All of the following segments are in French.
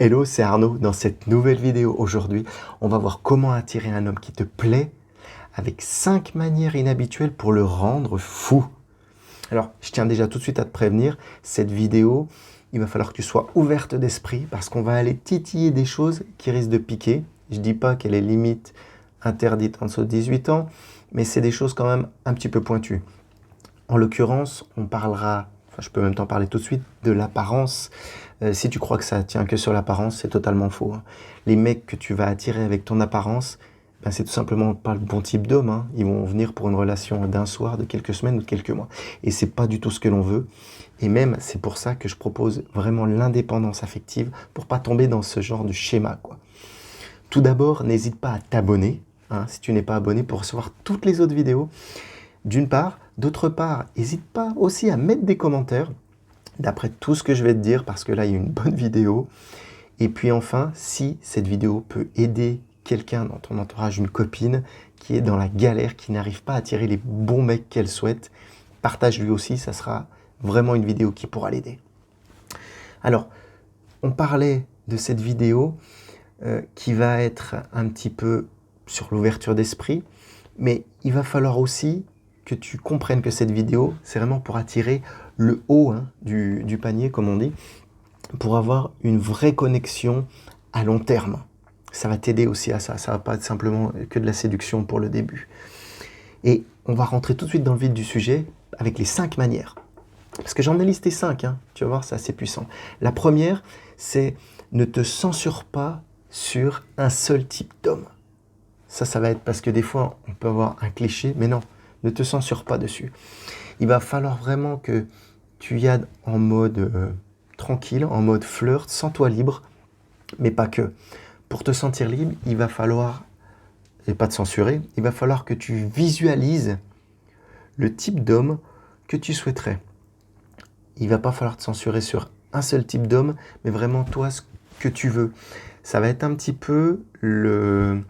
Hello, c'est Arnaud. Dans cette nouvelle vidéo aujourd'hui, on va voir comment attirer un homme qui te plaît avec 5 manières inhabituelles pour le rendre fou. Alors, je tiens déjà tout de suite à te prévenir, cette vidéo, il va falloir que tu sois ouverte d'esprit parce qu'on va aller titiller des choses qui risquent de piquer. Je dis pas qu'elle est limite interdite en dessous de 18 ans, mais c'est des choses quand même un petit peu pointues. En l'occurrence, on parlera, je peux même t'en parler tout de suite, de l'apparence. Si tu crois que ça tient que sur l'apparence, c'est totalement faux. Les mecs que tu vas attirer avec ton apparence, c'est tout simplement pas le bon type d'homme. Ils vont venir pour une relation d'un soir, de quelques semaines ou de quelques mois. Et c'est pas du tout ce que l'on veut. Et même, c'est pour ça que je propose vraiment l'indépendance affective pour pas tomber dans ce genre de schéma, quoi. Tout d'abord, n'hésite pas à t'abonner, si tu n'es pas abonné, pour recevoir toutes les autres vidéos. D'une part. D'autre part, n'hésite pas aussi à mettre des commentaires d'après tout ce que je vais te dire, parce que là, il y a une bonne vidéo. Et puis enfin, si cette vidéo peut aider quelqu'un dans ton entourage, une copine qui est dans la galère, qui n'arrive pas à attirer les bons mecs qu'elle souhaite, partage-lui aussi, ça sera vraiment une vidéo qui pourra l'aider. Alors, on parlait de cette vidéo qui va être un petit peu sur l'ouverture d'esprit, mais il va falloir aussi que tu comprennes que cette vidéo, c'est vraiment pour attirer le haut du panier, comme on dit, pour avoir une vraie connexion à long terme. Ça va t'aider aussi à ça. Ça va pas être simplement que de la séduction pour le début. Et on va rentrer tout de suite dans le vif du sujet avec les 5 manières. Parce que j'en ai listé 5, tu vas voir, c'est assez puissant. La première, c'est ne te censure pas sur un seul type d'homme. Ça va être parce que des fois, on peut avoir un cliché, mais non. Ne te censure pas dessus. Il va falloir vraiment que tu y ailles en mode tranquille, en mode flirt, sens-toi libre, mais pas que. Pour te sentir libre, il va falloir, et pas te censurer, il va falloir que tu visualises le type d'homme que tu souhaiterais. Il ne va pas falloir te censurer sur un seul type d'homme, mais vraiment toi, ce que tu veux. Ça va être un petit peu le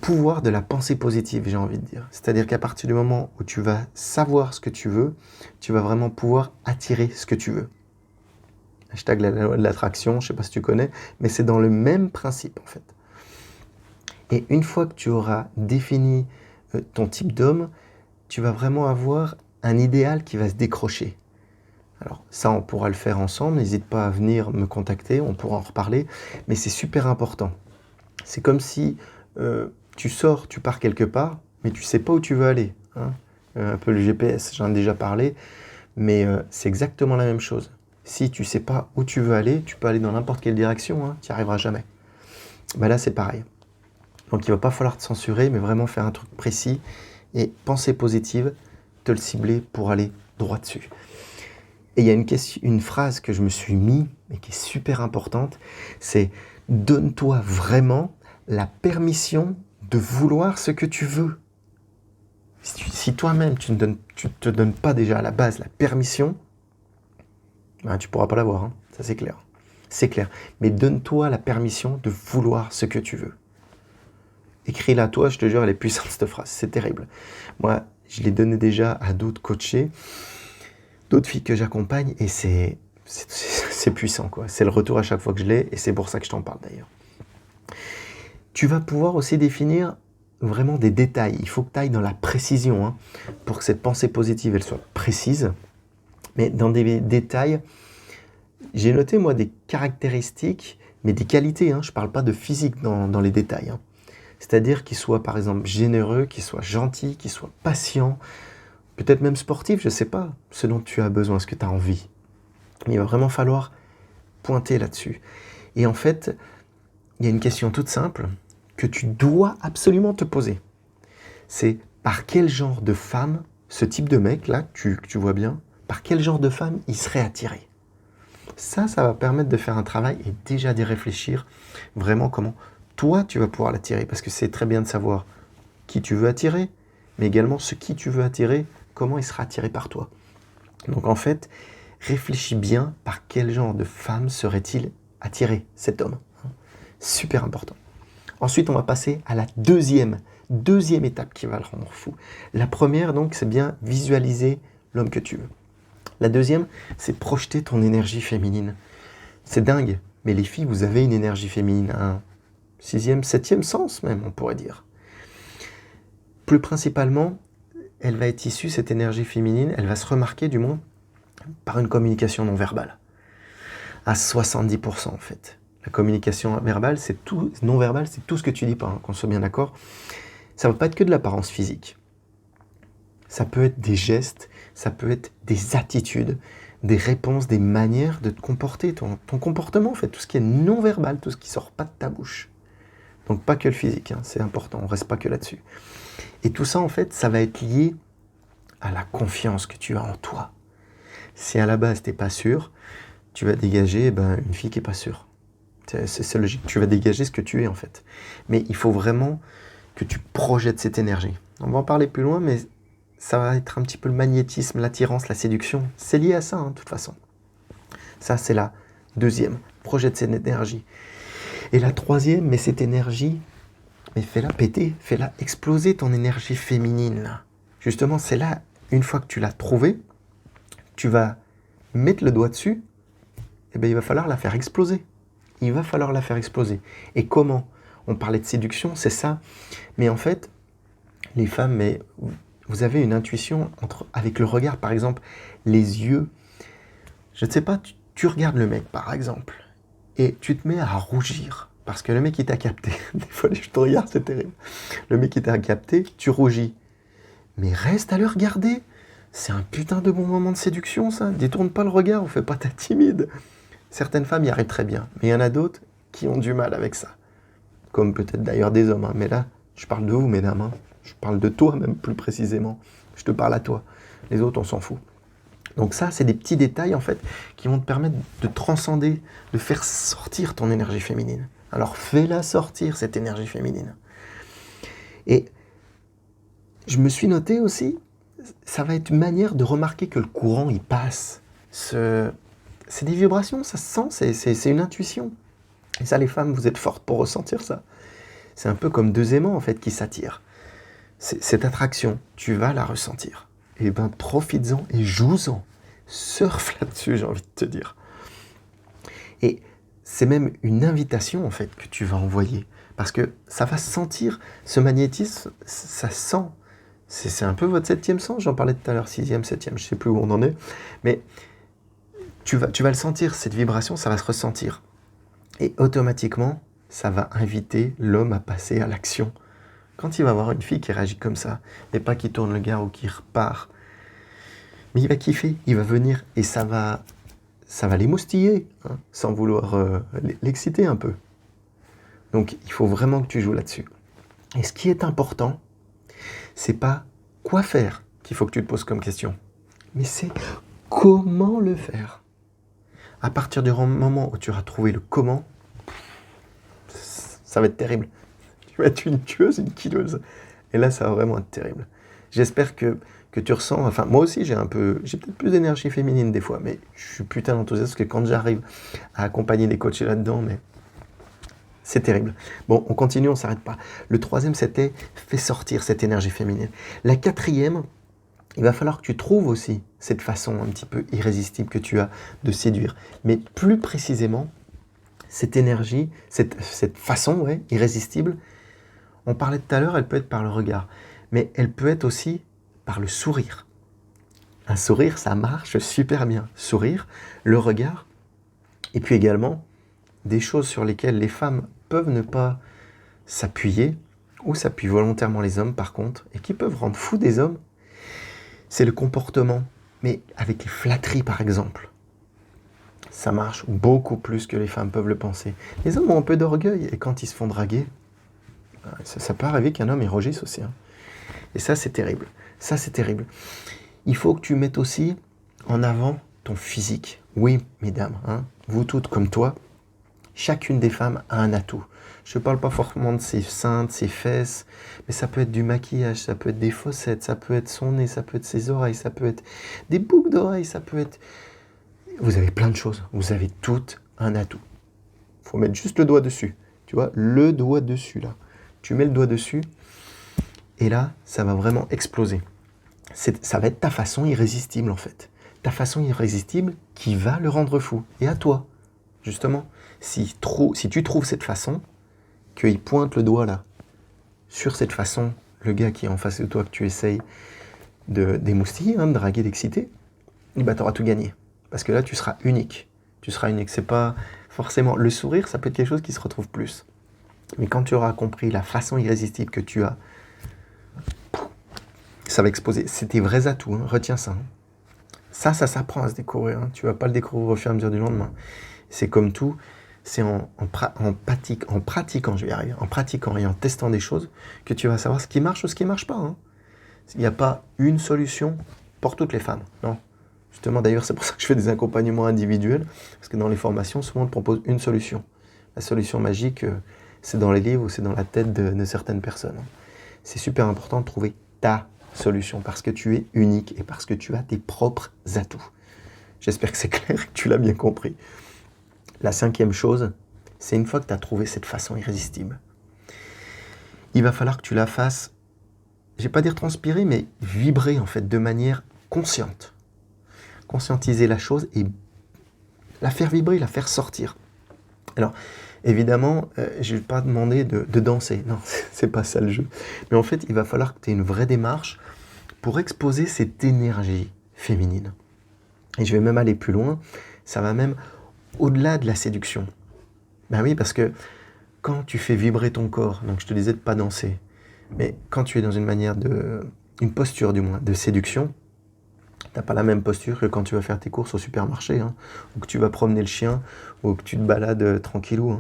pouvoir de la pensée positive, j'ai envie de dire. C'est-à-dire qu'à partir du moment où tu vas savoir ce que tu veux, tu vas vraiment pouvoir attirer ce que tu veux. Hashtag l'attraction, je ne sais pas si tu connais, mais c'est dans le même principe en fait. Et une fois que tu auras défini ton type d'homme, tu vas vraiment avoir un idéal qui va se décrocher. Alors ça, on pourra le faire ensemble, n'hésite pas à venir me contacter, on pourra en reparler, mais c'est super important. C'est comme si tu sors, tu pars quelque part, mais tu ne sais pas où tu veux aller. Un peu le GPS, j'en ai déjà parlé, mais c'est exactement la même chose. Si tu ne sais pas où tu veux aller, tu peux aller dans n'importe quelle direction, tu n'y arriveras jamais. Là, c'est pareil. Donc il ne va pas falloir te censurer, mais vraiment faire un truc précis et pensée positive, te le cibler pour aller droit dessus. Et il y a une phrase que je me suis mis, mais qui est super importante, c'est « Donne-toi vraiment la permission de vouloir ce que tu veux ». Si toi-même, tu ne te donnes pas déjà à la base la permission, tu ne pourras pas l'avoir, ça c'est clair. C'est clair. Mais donne-toi la permission de vouloir ce que tu veux. Écris-la toi, je te jure, elle est puissante cette phrase, c'est terrible. Moi, je l'ai donnée déjà à d'autres coachés, d'autres filles que j'accompagne, et c'est puissant, quoi. C'est le retour à chaque fois que je l'ai, et c'est pour ça que je t'en parle d'ailleurs. Tu vas pouvoir aussi définir vraiment des détails. Il faut que tu ailles dans la précision, pour que cette pensée positive, elle soit précise. Mais dans des détails, j'ai noté, moi, des caractéristiques, mais des qualités. Je ne parle pas de physique dans les détails. C'est-à-dire qu'il soit, par exemple, généreux, qu'il soit gentil, qu'il soit patient, peut-être même sportif, je ne sais pas, ce dont tu as besoin, ce que tu as envie. Mais il va vraiment falloir pointer là-dessus. Et en fait, il y a une question toute simple que tu dois absolument te poser. C'est par quel genre de femme, ce type de mec, là, tu vois bien, par quel genre de femme il serait attiré. Ça va permettre de faire un travail et déjà d'y réfléchir vraiment comment toi, tu vas pouvoir l'attirer. Parce que c'est très bien de savoir qui tu veux attirer, mais également ce qui tu veux attirer, comment il sera attiré par toi. Donc en fait, réfléchis bien par quel genre de femme serait-il attiré, cet homme. Super important. Ensuite, on va passer à la deuxième étape qui va le rendre fou. La première, donc, c'est bien visualiser l'homme que tu veux. La deuxième, c'est projeter ton énergie féminine. C'est dingue, Mais les filles, vous avez une énergie féminine, un sixième, septième sens même, on pourrait dire. Plus principalement, elle va être issue, cette énergie féminine, elle va se remarquer du moins par une communication non verbale. À 70% en fait. La communication verbale, c'est tout, non verbale, c'est tout ce que tu dis pas, hein, qu'on soit bien d'accord. Ça ne va pas être que de l'apparence physique. Ça peut être des gestes, ça peut être des attitudes, des réponses, des manières de te comporter, ton comportement en fait, tout ce qui est non verbal, tout ce qui sort pas de ta bouche. Donc pas que le physique, hein, c'est important, on reste pas que là-dessus. Et tout ça en fait, ça va être lié à la confiance que tu as en toi. Si à la base t'es pas sûr, tu vas dégager une fille qui est pas sûre. C'est logique, tu vas dégager ce que tu es en fait. Mais il faut vraiment que tu projettes cette énergie. On va en parler plus loin, mais ça va être un petit peu le magnétisme, l'attirance, la séduction. C'est lié à ça, hein, de toute façon. Ça, c'est la deuxième. Projette cette énergie. Et la troisième, mais cette énergie, mais fais-la péter, fais-la exploser, ton énergie féminine. Là. Justement, c'est là, une fois que tu l'as trouvée, tu vas mettre le doigt dessus, et il va falloir la faire exploser. Il va falloir la faire exploser. Et comment ? On parlait de séduction, c'est ça. Mais en fait, les femmes, mais vous avez une intuition avec le regard, par exemple, les yeux. Je ne sais pas, tu regardes le mec, par exemple, et tu te mets à rougir. Parce que le mec, il t'a capté. Des fois, je te regarde, c'est terrible. Le mec, il t'a capté, tu rougis. Mais reste à le regarder. C'est un putain de bon moment de séduction, ça. Détourne pas le regard, on fait pas ta timide. Certaines femmes y arrivent très bien, mais il y en a d'autres qui ont du mal avec ça. Comme peut-être d'ailleurs des hommes, hein. Mais là, je parle de vous, mesdames. Hein. Je parle de toi, même plus précisément. Je te parle à toi. Les autres, on s'en fout. Donc ça, c'est des petits détails, en fait, qui vont te permettre de transcender, de faire sortir ton énergie féminine. Alors, fais-la sortir, cette énergie féminine. Et je me suis noté aussi, ça va être une manière de remarquer que le courant, il passe. C'est des vibrations, ça se sent, c'est une intuition. Et ça, les femmes, vous êtes fortes pour ressentir ça. C'est un peu comme deux aimants, en fait, qui s'attirent. Cette attraction, tu vas la ressentir. Et profites-en et joue-en. Surfe là-dessus, j'ai envie de te dire. Et c'est même une invitation, en fait, que tu vas envoyer. Parce que ça va sentir, ce magnétisme, ça sent. C'est un peu votre septième sens, j'en parlais tout à l'heure, sixième, septième, je ne sais plus où on en est. Mais tu vas le sentir, cette vibration, ça va se ressentir. Et automatiquement, ça va inviter l'homme à passer à l'action. Quand il va voir une fille qui réagit comme ça, et pas qui tourne le regard ou qui repart, mais il va kiffer, il va venir et ça va l'émoustiller, hein, sans vouloir l'exciter un peu. Donc il faut vraiment que tu joues là-dessus. Et ce qui est important, c'est pas quoi faire qu'il faut que tu te poses comme question, mais c'est comment le faire. À partir du moment où tu auras trouvé le comment, ça va être terrible. Tu vas être une tueuse, une killeuse. Et là, ça va vraiment être terrible. J'espère que tu ressens... Enfin, moi aussi, j'ai peut-être plus d'énergie féminine des fois, mais je suis putain d'enthousiaste parce que quand j'arrive à accompagner des coachés là-dedans, mais c'est terrible. Bon, on continue, on ne s'arrête pas. Le troisième, c'était fais sortir cette énergie féminine. La quatrième, il va falloir que tu trouves aussi cette façon un petit peu irrésistible que tu as de séduire. Mais plus précisément, cette énergie, cette façon irrésistible, on parlait tout à l'heure, elle peut être par le regard, mais elle peut être aussi par le sourire. Un sourire, ça marche super bien. Sourire, le regard, et puis également des choses sur lesquelles les femmes peuvent ne pas s'appuyer, ou s'appuient volontairement les hommes par contre, et qui peuvent rendre fous des hommes, c'est le comportement, mais avec les flatteries par exemple. Ça marche beaucoup plus que les femmes peuvent le penser. Les hommes ont un peu d'orgueil, et quand ils se font draguer, ça peut arriver qu'un homme y rougisse aussi. Hein. Et ça, c'est terrible. Ça, c'est terrible. Il faut que tu mettes aussi en avant ton physique. Oui, mesdames, hein, vous toutes comme toi, chacune des femmes a un atout. Je ne parle pas forcément de ses seins, de ses fesses, mais ça peut être du maquillage, ça peut être des fossettes, ça peut être son nez, ça peut être ses oreilles, ça peut être des boucles d'oreilles, ça peut être... Vous avez plein de choses. Vous avez toutes un atout. Il faut mettre juste le doigt dessus. Tu vois, le doigt dessus, là. Tu mets le doigt dessus, et là, ça va vraiment exploser. Ça va être ta façon irrésistible, en fait. Ta façon irrésistible qui va le rendre fou. Et à toi, justement. Si tu trouves cette façon, qu'il pointe le doigt là, sur cette façon, le gars qui est en face de toi, que tu essayes d'émoustiller, de draguer, d'exciter, bah, tu auras tout gagné. Parce que là, tu seras unique. Tu seras unique. C'est pas forcément... Le sourire, ça peut être quelque chose qui se retrouve plus. Mais quand tu auras compris la façon irrésistible que tu as, ça va exploser. C'est tes vrais atouts, retiens ça. Ça s'apprend à se découvrir. Tu ne vas pas le découvrir au fur et à mesure du lendemain. C'est comme tout, c'est en pratiquant, je vais y arriver, en pratiquant et en testant des choses que tu vas savoir ce qui marche ou ce qui ne marche pas. Il n'y a pas une solution pour toutes les femmes, non. Justement, d'ailleurs, c'est pour ça que je fais des accompagnements individuels, parce que dans les formations, souvent on te propose une solution. La solution magique, c'est dans les livres ou c'est dans la tête de certaines personnes. C'est super important de trouver ta solution, parce que tu es unique et parce que tu as tes propres atouts. J'espère que c'est clair et que tu l'as bien compris. La 5e chose, c'est une fois que tu as trouvé cette façon irrésistible, il va falloir que tu la fasses, je ne vais pas dire transpirer, mais vibrer en fait de manière consciente. Conscientiser la chose et la faire vibrer, la faire sortir. Alors, évidemment, je ne vais pas demander de danser, non, c'est pas ça le jeu. Mais en fait, il va falloir que tu aies une vraie démarche pour exposer cette énergie féminine. Et je vais même aller plus loin, ça va même au-delà de la séduction. Ben oui, parce que quand tu fais vibrer ton corps, donc je te disais de ne pas danser, mais quand tu es dans une posture du moins, de séduction, tu n'as pas la même posture que quand tu vas faire tes courses au supermarché, ou que tu vas promener le chien, ou que tu te balades tranquillou.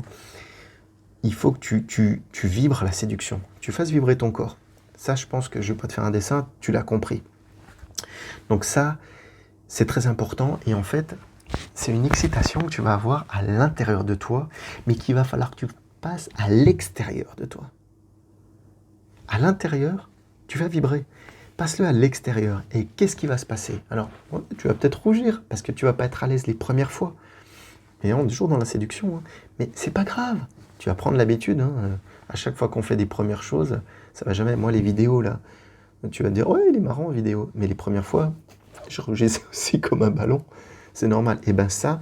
Il faut que tu vibres la séduction, tu fasses vibrer ton corps. Ça, je pense que je ne vais pas te faire un dessin, tu l'as compris. Donc ça, c'est très important, et en fait, c'est une excitation que tu vas avoir à l'intérieur de toi, mais qu'il va falloir que tu passes à l'extérieur de toi. À l'intérieur, tu vas vibrer. Passe-le à l'extérieur. Et qu'est-ce qui va se passer? Alors, tu vas peut-être rougir, parce que tu ne vas pas être à l'aise les premières fois. Et on est toujours dans la séduction. Mais c'est pas grave. Tu vas prendre l'habitude. À chaque fois qu'on fait des premières choses, ça va jamais... Moi, les vidéos, là, tu vas te dire, ouais, il est marrant, vidéo. Mais les premières fois, je rougissais aussi comme un ballon. C'est normal. Et bien ça,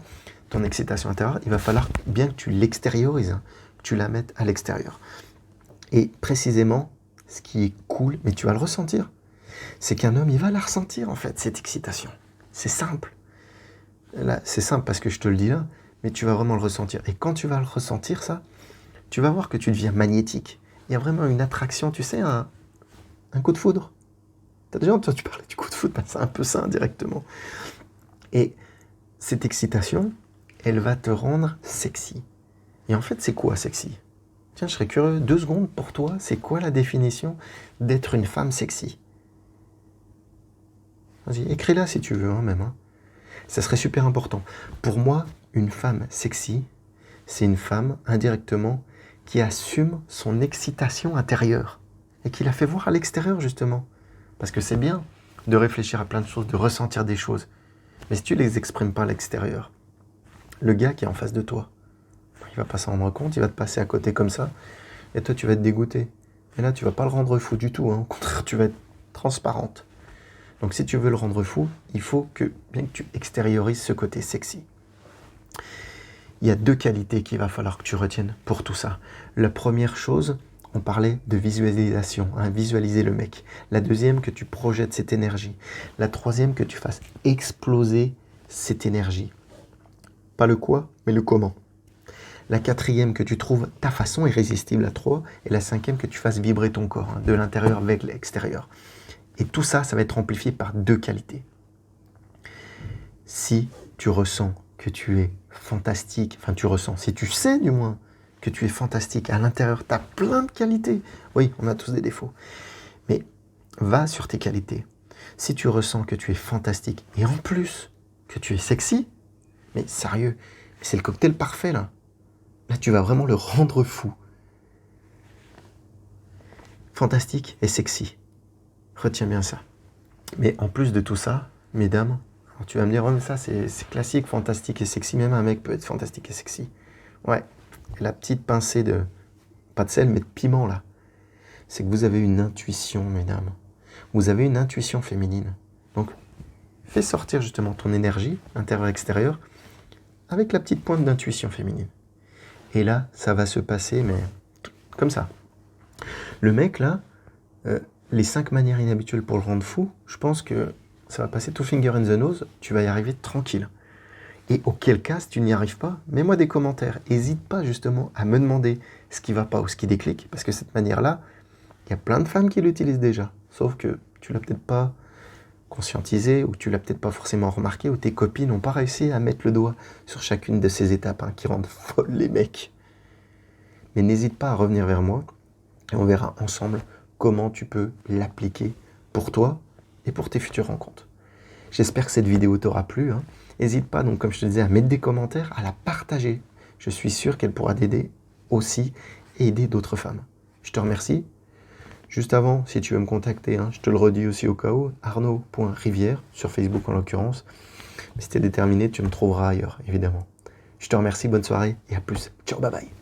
ton excitation intérieure, il va falloir bien que tu l'extériorises, que tu la mettes à l'extérieur. Et précisément, ce qui est cool, mais tu vas le ressentir, c'est qu'un homme, il va la ressentir en fait, cette excitation. C'est simple. Là, c'est simple parce que je te le dis là, mais tu vas vraiment le ressentir. Et quand tu vas le ressentir, ça, tu vas voir que tu deviens magnétique. Il y a vraiment une attraction, tu sais, un coup de foudre. Tu as déjà entendu parler du coup de foudre? C'est un peu ça, indirectement. Et cette excitation, elle va te rendre sexy. Et en fait, c'est quoi sexy? Tiens, je serais curieux, 2 secondes pour toi, c'est quoi la définition d'être une femme sexy? Vas-y, écris-la si tu veux, même. Ça serait super important. Pour moi, une femme sexy, c'est une femme, indirectement, qui assume son excitation intérieure et qui la fait voir à l'extérieur, justement. Parce que c'est bien de réfléchir à plein de choses, de ressentir des choses. Mais si tu ne les exprimes pas à l'extérieur, le gars qui est en face de toi, il va pas s'en rendre compte, il va te passer à côté comme ça, et toi tu vas être dégoûté. Et là tu vas pas le rendre fou du tout, au contraire tu vas être transparente. Donc si tu veux le rendre fou, il faut bien que tu extériorises ce côté sexy. Il y a 2 qualités qu'il va falloir que tu retiennes pour tout ça. La première chose, on parlait de visualisation, visualiser le mec. La deuxième, que tu projettes cette énergie. La troisième, que tu fasses exploser cette énergie. Pas le quoi, mais le comment. La 4e, que tu trouves ta façon irrésistible à 3. Et la 5e, que tu fasses vibrer ton corps, de l'intérieur vers l'extérieur. Et tout ça, ça va être amplifié par 2 qualités. Si tu ressens que tu es fantastique, si tu sais du moins que tu es fantastique, à l'intérieur, tu as plein de qualités. Oui, on a tous des défauts. Mais va sur tes qualités. Si tu ressens que tu es fantastique, et en plus, que tu es sexy, mais sérieux, c'est le cocktail parfait là. Là, tu vas vraiment le rendre fou. Fantastique et sexy. Retiens bien ça. Mais en plus de tout ça, mesdames, alors tu vas me dire, ouais, mais ça c'est classique, fantastique et sexy. Même un mec peut être fantastique et sexy. Ouais, la petite pincée pas de sel, mais de piment là. C'est que vous avez une intuition, mesdames. Vous avez une intuition féminine. Donc, fais sortir justement ton énergie, intérieure-extérieure, avec la petite pointe d'intuition féminine. Et là, ça va se passer, mais comme ça. Le mec, là, les 5 manières inhabituelles pour le rendre fou, je pense que ça va passer tout finger in the nose, tu vas y arriver tranquille. Et auquel cas, si tu n'y arrives pas, mets-moi des commentaires. N'hésite pas justement à me demander ce qui va pas ou ce qui déclic, parce que cette manière-là, il y a plein de femmes qui l'utilisent déjà. Sauf que tu l'as peut-être pas conscientisé, ou tu l'as peut-être pas forcément remarqué, ou tes copines n'ont pas réussi à mettre le doigt sur chacune de ces étapes qui rendent folles les mecs. Mais n'hésite pas à revenir vers moi, et on verra ensemble comment tu peux l'appliquer pour toi et pour tes futures rencontres. J'espère que cette vidéo t'aura plu. N'hésite pas, donc, comme je te disais, à mettre des commentaires, à la partager. Je suis sûr qu'elle pourra t'aider aussi et aider d'autres femmes. Je te remercie. Juste avant, si tu veux me contacter, je te le redis aussi au cas où, arnaud.rivière, sur Facebook en l'occurrence. Mais si tu es déterminé, tu me trouveras ailleurs, évidemment. Je te remercie, bonne soirée et à plus. Ciao, bye bye.